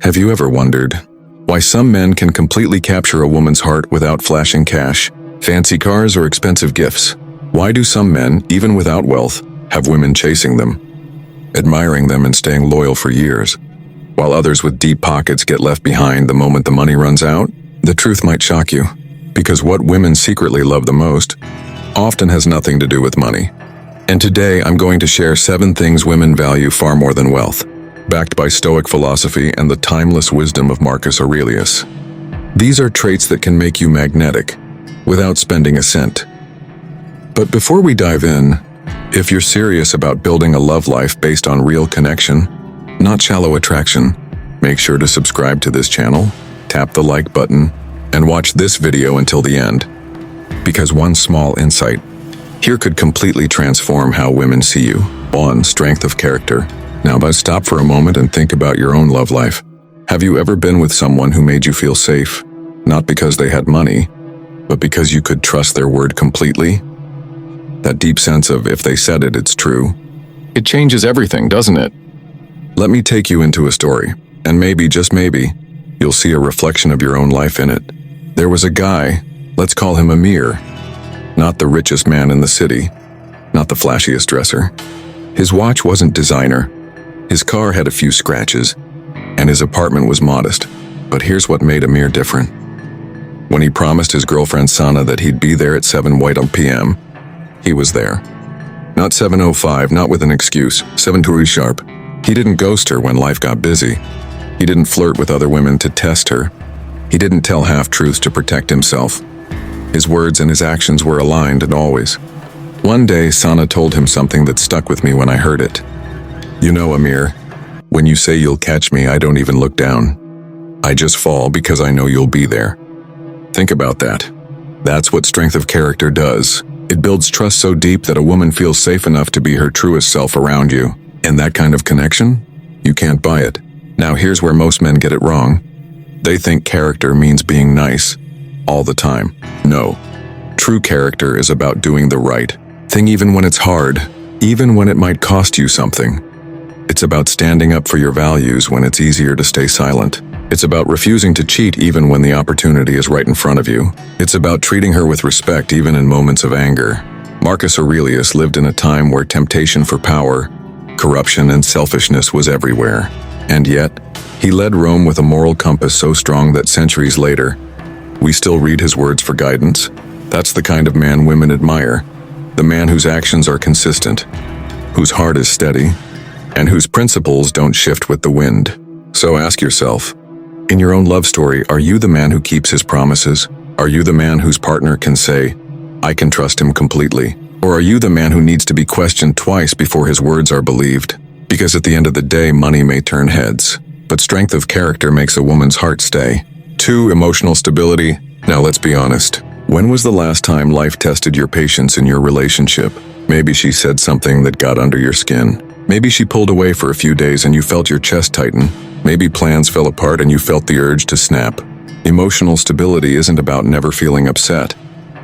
Have you ever wondered why some men can completely capture a woman's heart without flashing cash, fancy cars, or expensive gifts? Why do some men, even without wealth, have women chasing them, admiring them and staying loyal for years, while others with deep pockets get left behind the moment the money runs out? The truth might shock you, because what women secretly love the most often has nothing to do with money. And today I'm going to share 7 things women value far more than wealth, backed by Stoic philosophy and the timeless wisdom of Marcus Aurelius. These are traits that can make you magnetic without spending a cent. But before we dive in, if you're serious about building a love life based on real connection, not shallow attraction, make sure to subscribe to this channel, tap the like button, and watch this video until the end. Because one small insight here could completely transform how women see you. 1. Strength of character. Now, but stop for a moment and think about your own love life. Have you ever been with someone who made you feel safe, not because they had money, but because you could trust their word completely? That deep sense of if they said it, it's true. It changes everything, doesn't it? Let me take you into a story, and maybe, just maybe, you'll see a reflection of your own life in it. There was a guy, let's call him Amir, not the richest man in the city, not the flashiest dresser. His watch wasn't designer, his car had a few scratches, and his apartment was modest. But here's what made Amir different. When he promised his girlfriend Sana that he'd be there at 7 p.m., he was there. Not 7:05, not with an excuse, 7:20 sharp. He didn't ghost her when life got busy. He didn't flirt with other women to test her. He didn't tell half-truths to protect himself. His words and his actions were aligned, and always. One day, Sana told him something that stuck with me when I heard it. You know, Amir, when you say you'll catch me, I don't even look down. I just fall because I know you'll be there. Think about that. That's what strength of character does. It builds trust so deep that a woman feels safe enough to be her truest self around you. And that kind of connection, you can't buy it. Now here's where most men get it wrong. They think character means being nice all the time. No. True character is about doing the right thing even when it's hard, even when it might cost you something. It's about standing up for your values when it's easier to stay silent. It's about refusing to cheat even when the opportunity is right in front of you. It's about treating her with respect even in moments of anger. Marcus Aurelius lived in a time where temptation for power, corruption, and selfishness was everywhere. And yet, he led Rome with a moral compass so strong that centuries later, we still read his words for guidance. That's the kind of man women admire. The man whose actions are consistent, whose heart is steady, and whose principles don't shift with the wind. So ask yourself, in your own love story, are you the man who keeps his promises? Are you the man whose partner can say, I can trust him completely? Or are you the man who needs to be questioned twice before his words are believed? Because at the end of the day, money may turn heads, but strength of character makes a woman's heart stay. 2. Emotional stability. Now let's be honest. When was the last time life tested your patience in your relationship? Maybe she said something that got under your skin. Maybe she pulled away for a few days and you felt your chest tighten. Maybe plans fell apart and you felt the urge to snap. Emotional stability isn't about never feeling upset.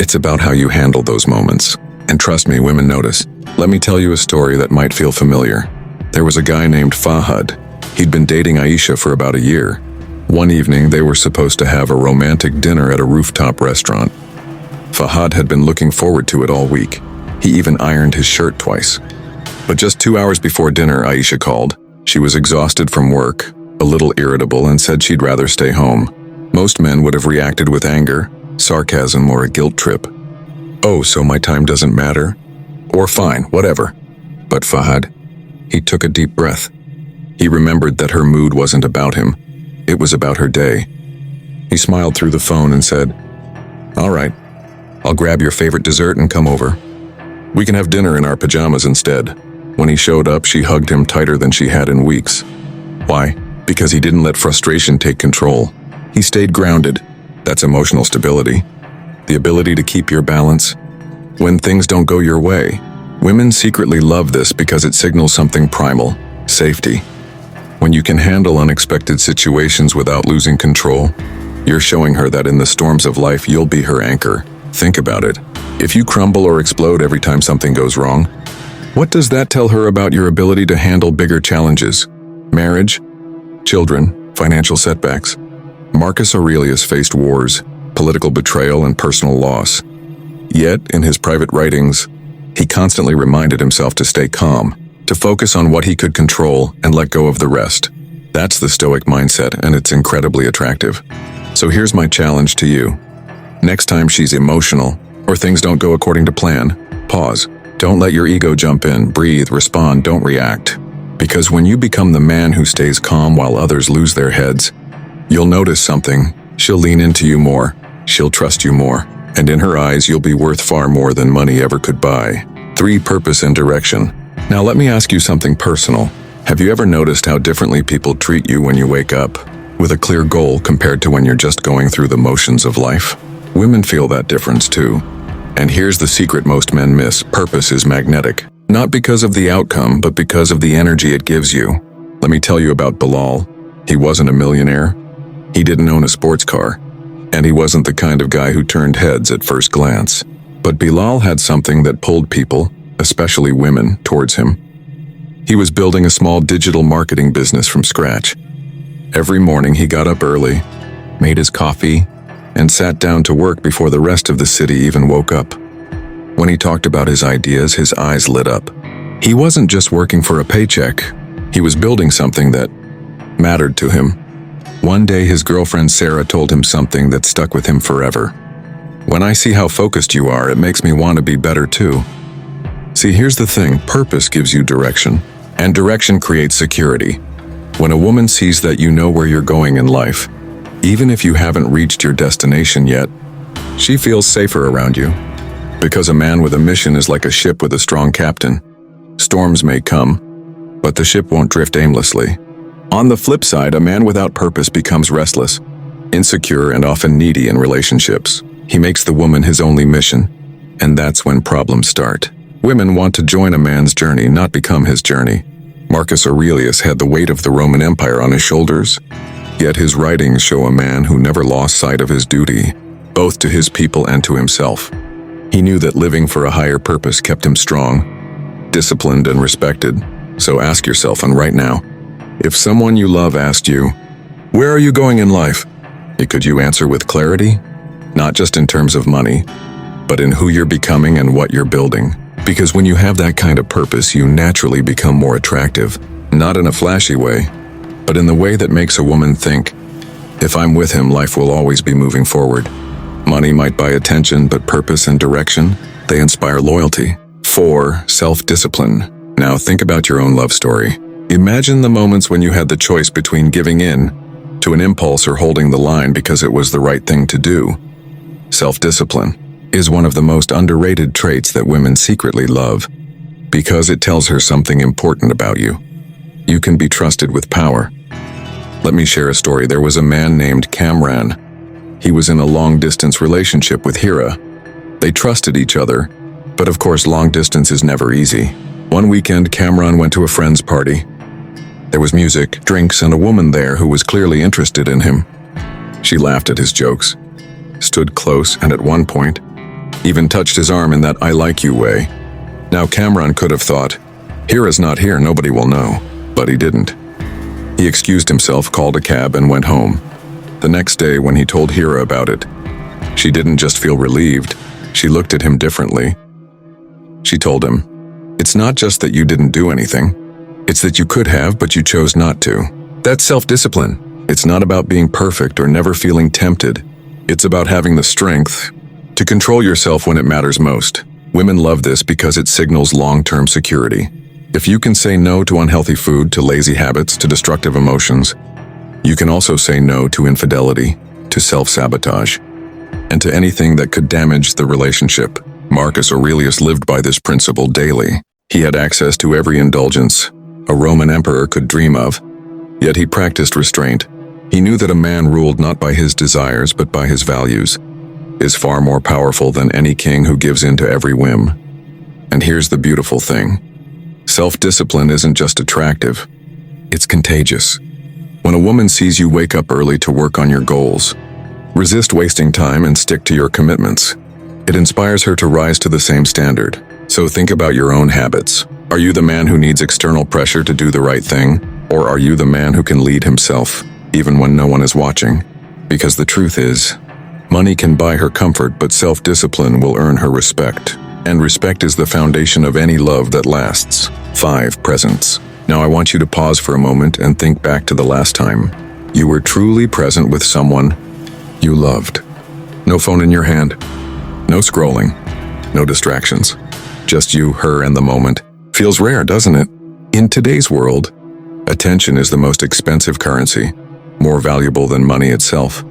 It's about how you handle those moments. And trust me, women notice. Let me tell you a story that might feel familiar. There was a guy named Fahad. He'd been dating Aisha for about a year. One evening, they were supposed to have a romantic dinner at a rooftop restaurant. Fahad had been looking forward to it all week. He even ironed his shirt twice. But just 2 hours before dinner, Aisha called. She was exhausted from work, a little irritable, and said she'd rather stay home. Most men would have reacted with anger, sarcasm, or a guilt trip. Oh, so my time doesn't matter? Or fine, whatever. But Fahad, he took a deep breath. He remembered that her mood wasn't about him. It was about her day. He smiled through the phone and said, All right, I'll grab your favorite dessert and come over. We can have dinner in our pajamas instead. When he showed up, she hugged him tighter than she had in weeks. Why? Because he didn't let frustration take control. He stayed grounded. That's emotional stability. The ability to keep your balance when things don't go your way. Women secretly love this because it signals something primal: safety. When you can handle unexpected situations without losing control, you're showing her that in the storms of life you'll be her anchor. Think about it. If you crumble or explode every time something goes wrong, what does that tell her about your ability to handle bigger challenges? Marriage, children, financial setbacks. Marcus Aurelius faced wars, political betrayal, and personal loss. Yet, in his private writings, he constantly reminded himself to stay calm, to focus on what he could control and let go of the rest. That's the Stoic mindset, and it's incredibly attractive. So here's my challenge to you. Next time she's emotional, or things don't go according to plan, pause. Don't let your ego jump in, breathe, respond, don't react. Because when you become the man who stays calm while others lose their heads, you'll notice something. She'll lean into you more, she'll trust you more, and in her eyes you'll be worth far more than money ever could buy. 3. Purpose and direction. Now let me ask you something personal. Have you ever noticed how differently people treat you when you wake up, with a clear goal compared to when you're just going through the motions of life? Women feel that difference too. And here's the secret most men miss. Purpose is magnetic. Not because of the outcome, but because of the energy it gives you. Let me tell you about Bilal. He wasn't a millionaire. He didn't own a sports car. And he wasn't the kind of guy who turned heads at first glance. But Bilal had something that pulled people, especially women, towards him. He was building a small digital marketing business from scratch. Every morning he got up early, made his coffee, and sat down to work before the rest of the city even woke up. When he talked about his ideas, his eyes lit up. He wasn't just working for a paycheck. He was building something that mattered to him. One day his girlfriend Sarah told him something that stuck with him forever. When I see how focused you are, it makes me want to be better too. See, here's the thing, purpose gives you direction, and direction creates security. When a woman sees that you know where you're going in life, even if you haven't reached your destination yet, she feels safer around you. Because a man with a mission is like a ship with a strong captain. Storms may come, but the ship won't drift aimlessly. On the flip side, a man without purpose becomes restless, insecure, and often needy in relationships. He makes the woman his only mission, and that's when problems start. Women want to join a man's journey, not become his journey. Marcus Aurelius had the weight of the Roman Empire on his shoulders, yet his writings show a man who never lost sight of his duty, both to his people and to himself. He knew that living for a higher purpose kept him strong, disciplined, and respected. So ask yourself, and right now, if someone you love asked you, "Where are you going in life?" Could you answer with clarity? Not just in terms of money, but in who you're becoming and what you're building. Because when you have that kind of purpose, you naturally become more attractive, not in a flashy way, but in the way that makes a woman think, if I'm with him, life will always be moving forward. Money might buy attention, but purpose and direction, they inspire loyalty. 4. Self-discipline. Now think about your own love story. Imagine the moments when you had the choice between giving in to an impulse or holding the line because it was the right thing to do. Self-discipline is one of the most underrated traits that women secretly love, because it tells her something important about you. You can be trusted with power. Let me share a story. There was a man named Kamran. He was in a long-distance relationship with Hira. They trusted each other, but of course long distance is never easy. One weekend, Kamran went to a friend's party. There was music, drinks, and a woman there who was clearly interested in him. She laughed at his jokes, stood close, and at one point, even touched his arm in that "I like you" way. Now Kamran could have thought, Hira's not here, nobody will know. But he didn't. He excused himself, called a cab, and went home. The next day, when he told Hira about it, she didn't just feel relieved, she looked at him differently. She told him, "It's not just that you didn't do anything. It's that you could have, but you chose not to." That's self-discipline. It's not about being perfect or never feeling tempted. It's about having the strength to control yourself when it matters most. Women love this because it signals long-term security. If you can say no to unhealthy food, to lazy habits, to destructive emotions, you can also say no to infidelity, to self-sabotage, and to anything that could damage the relationship. Marcus Aurelius lived by this principle daily. He had access to every indulgence a Roman emperor could dream of, yet he practiced restraint. He knew that a man ruled not by his desires but by his values is far more powerful than any king who gives in to every whim. And here's the beautiful thing. Self-discipline isn't just attractive, it's contagious. When a woman sees you wake up early to work on your goals, resist wasting time and stick to your commitments, it inspires her to rise to the same standard. So think about your own habits. Are you the man who needs external pressure to do the right thing? Or are you the man who can lead himself? even when no one is watching. Because the truth is, money can buy her comfort, but self-discipline will earn her respect. And respect is the foundation of any love that lasts. 5. Presence. Now I want you to pause for a moment and think back to the last time you were truly present with someone you loved. No phone in your hand, no scrolling, no distractions. Just you, her, and the moment. Feels rare, doesn't it? In today's world, attention is the most expensive currency, more valuable than money itself.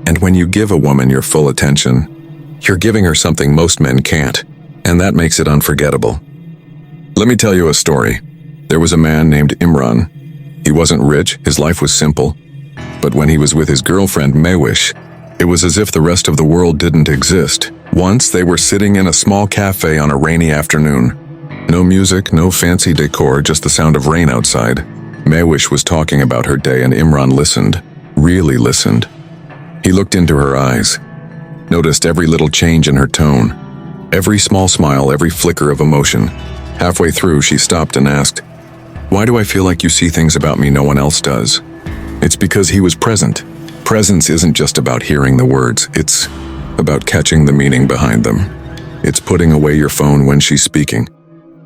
And when you give a woman your full attention, you're giving her something most men can't, and that makes it unforgettable. Let me tell you a story. There was a man named Imran. He wasn't rich, his life was simple, but when he was with his girlfriend Mawish, it was as if the rest of the world didn't exist. Once they were sitting in a small cafe on a rainy afternoon. No music, no fancy decor, just the sound of rain outside. Mawish was talking about her day and Imran listened, really listened. He looked into her eyes, noticed every little change in her tone, every small smile, every flicker of emotion. Halfway through, she stopped and asked, "Why do I feel like you see things about me no one else does?" It's because he was present. Presence isn't just about hearing the words, it's about catching the meaning behind them. It's putting away your phone when she's speaking.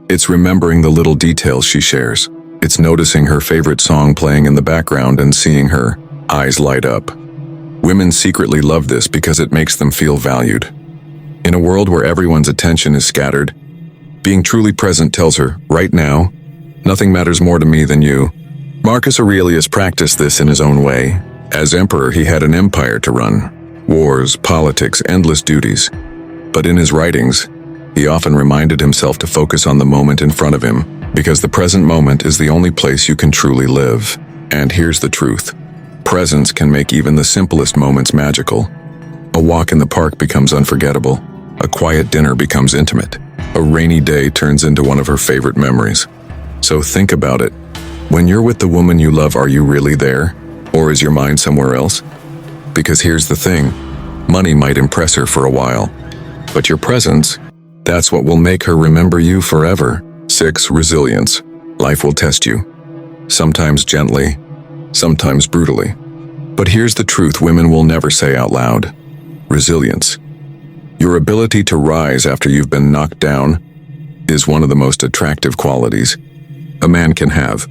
It's remembering the little details she shares. It's noticing her favorite song playing in the background and seeing her eyes light up. Women secretly love this because it makes them feel valued. In a world where everyone's attention is scattered, being truly present tells her, right now, nothing matters more to me than you. Marcus Aurelius practiced this in his own way. As emperor, he had an empire to run. Wars, politics, endless duties. But in his writings, he often reminded himself to focus on the moment in front of him, because the present moment is the only place you can truly live. And here's the truth. Presence can make even the simplest moments magical. A walk in the park becomes unforgettable. A quiet dinner becomes intimate. A rainy day turns into one of her favorite memories. So think about it. When you're with the woman you love, are you really there? Or is your mind somewhere else? Because here's the thing. Money might impress her for a while, but your presence, that's what will make her remember you forever. 6. Resilience. Life will test you. Sometimes gently, sometimes brutally. But here's the truth women will never say out loud. Resilience. Your ability to rise after you've been knocked down is one of the most attractive qualities a man can have.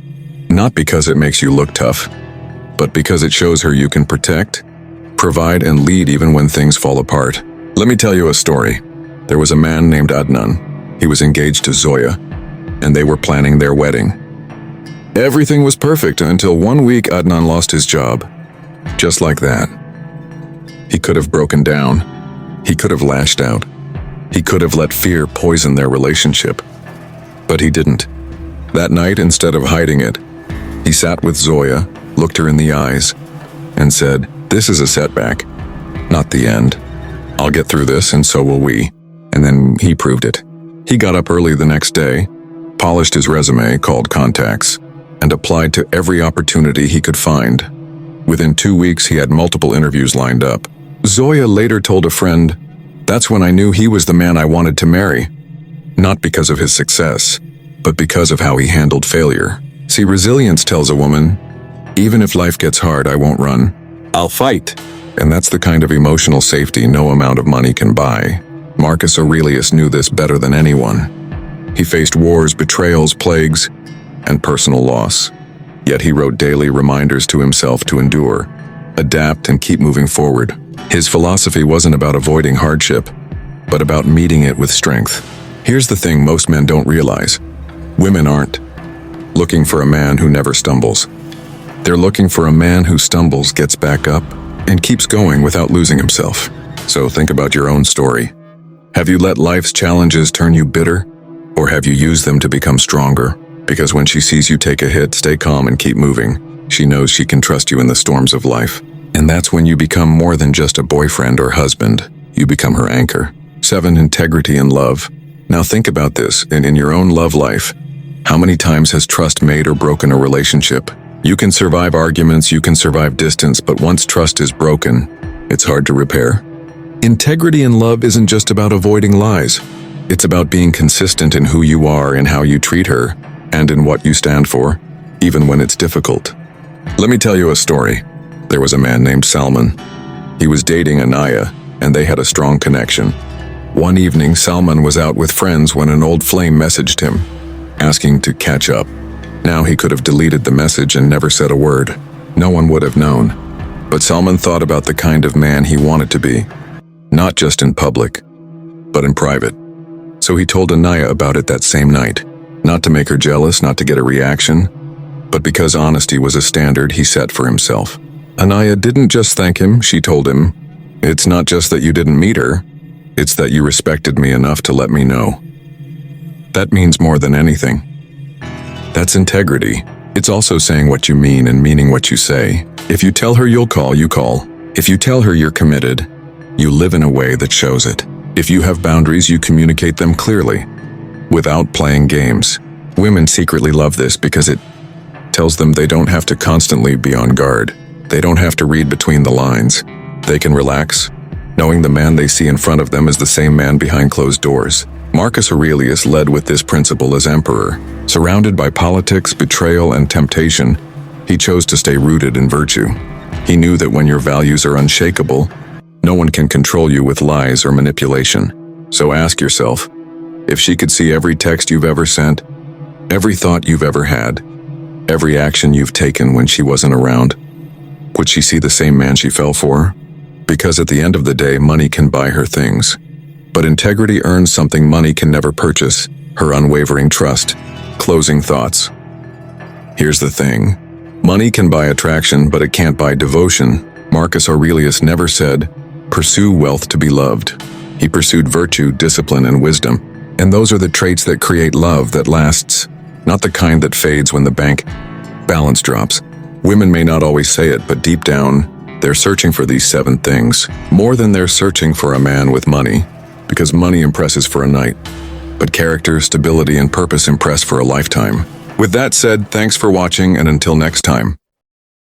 Not because it makes you look tough, but because it shows her you can protect, provide, and lead even when things fall apart. Let me tell you a story. There was a man named Adnan. He was engaged to Zoya, and they were planning their wedding. Everything was perfect until one week Adnan lost his job. Just like that. He could have broken down. He could have lashed out. He could have let fear poison their relationship. But he didn't. That night, instead of hiding it, he sat with Zoya, looked her in the eyes, and said, "This is a setback, not the end. I'll get through this, and so will we." And then he proved it. He got up early the next day, polished his resume, called contacts, and applied to every opportunity he could find. Within 2 weeks, he had multiple interviews lined up. Zoya later told a friend, "That's when I knew he was the man I wanted to marry." Not because of his success, but because of how he handled failure. See, resilience tells a woman, even if life gets hard, I won't run. I'll fight. And that's the kind of emotional safety no amount of money can buy. Marcus Aurelius knew this better than anyone. He faced wars, betrayals, plagues, and personal loss. Yet he wrote daily reminders to himself to endure, adapt, and keep moving forward. His philosophy wasn't about avoiding hardship, but about meeting it with strength. Here's the thing most men don't realize. Women aren't looking for a man who never stumbles. They're looking for a man who stumbles, gets back up, and keeps going without losing himself. So think about your own story. Have you let life's challenges turn you bitter? Or have you used them to become stronger? Because when she sees you take a hit, stay calm and keep moving. She knows she can trust you in the storms of life. And that's when you become more than just a boyfriend or husband. You become her anchor. 7. Integrity and love. Now think about this, and in your own love life, how many times has trust made or broken a relationship? You can survive arguments, you can survive distance, but once trust is broken, it's hard to repair. Integrity in love isn't just about avoiding lies. It's about being consistent in who you are and how you treat her, and in what you stand for, even when it's difficult. Let me tell you a story. There was a man named Salman. He was dating Anaya, and they had a strong connection. One evening, Salman was out with friends when an old flame messaged him, asking to catch up. Now he could have deleted the message and never said a word. No one would have known. But Salman thought about the kind of man he wanted to be, not just in public, but in private. So he told Anaya about it that same night, not to make her jealous, not to get a reaction, but because honesty was a standard he set for himself. Anaya didn't just thank him, she told him, "It's not just that you didn't meet her, it's that you respected me enough to let me know." That means more than anything. That's integrity. It's also saying what you mean and meaning what you say. If you tell her you'll call, you call. If you tell her you're committed, you live in a way that shows it. If you have boundaries, you communicate them clearly, without playing games. Women secretly love this because it tells them they don't have to constantly be on guard. They don't have to read between the lines. They can relax, knowing the man they see in front of them is the same man behind closed doors. Marcus Aurelius led with this principle as emperor. Surrounded by politics, betrayal, and temptation, he chose to stay rooted in virtue. He knew that when your values are unshakable, no one can control you with lies or manipulation. So ask yourself, if she could see every text you've ever sent, every thought you've ever had, every action you've taken when she wasn't around, would she see the same man she fell for? Because at the end of the day, money can buy her things. But integrity earns something money can never purchase: her unwavering trust. Closing thoughts. Here's the thing. Money can buy attraction, but it can't buy devotion. Marcus Aurelius never said, "Pursue wealth to be loved." He pursued virtue, discipline, and wisdom. And those are the traits that create love that lasts, not the kind that fades when the bank balance drops. Women may not always say it, but deep down, they're searching for these 7 things, more than they're searching for a man with money. Because money impresses for a night, but character, stability, and purpose impress for a lifetime. With that said, thanks for watching, and until next time.